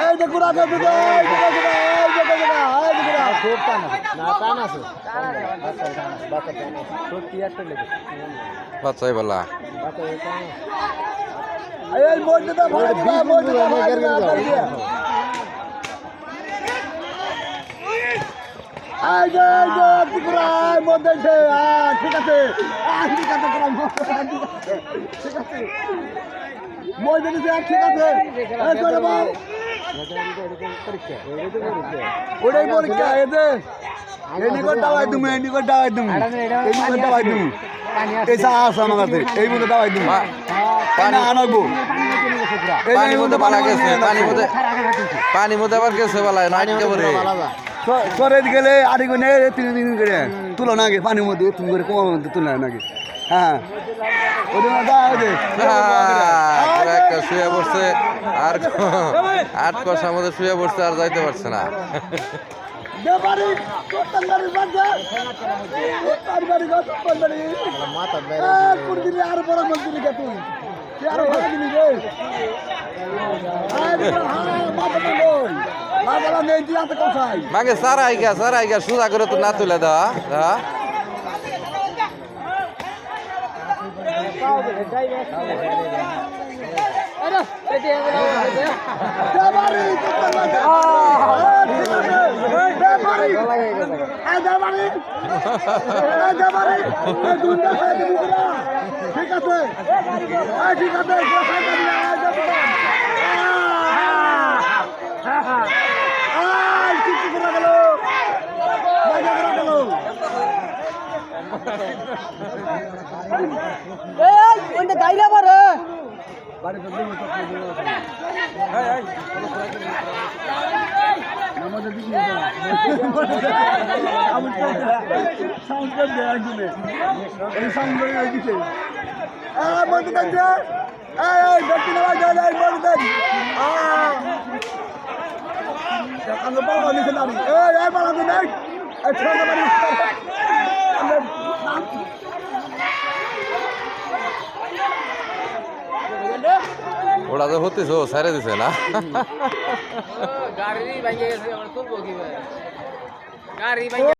এই যে গুড়া দে দিদে খুব টান না টান আছে বাচ্চাই বলা এই মসজিদে ঠিক আছে ওটাই পরীক্ষা এতে দাওয়াই তুমি দাওয়াই তুমি দাওয়াই তুমি এই চা আছে আমার কাছে এই মধ্যে দাওয়াই তুমি পানি আনাবো পানির মধ্যে পালা গেছে পানির মধ্যে আবার গেছে বলা নাটকে বলে সরে গেলে আড়ি গুনে 3 দিন করে তুলো না পানির মধ্যে তুমি করে কমার মধ্যে তুলে নাকি হ্যাঁ একটা শুয়ে পড়ছে আর 8 কষার মধ্যে শুয়ে পড়ছে আর যাইতে পারছে না মাকে সারাই গা সুদা করে তো না তুলে দেওয়া ঠিক আছে ঠিক আছে গাইলে পারে ওটা তো হতেছ সাইরে দিছে না গাড়ি ভাঙে গেছে আমার তুলবো কি ভাই গাড়ি ভাঙে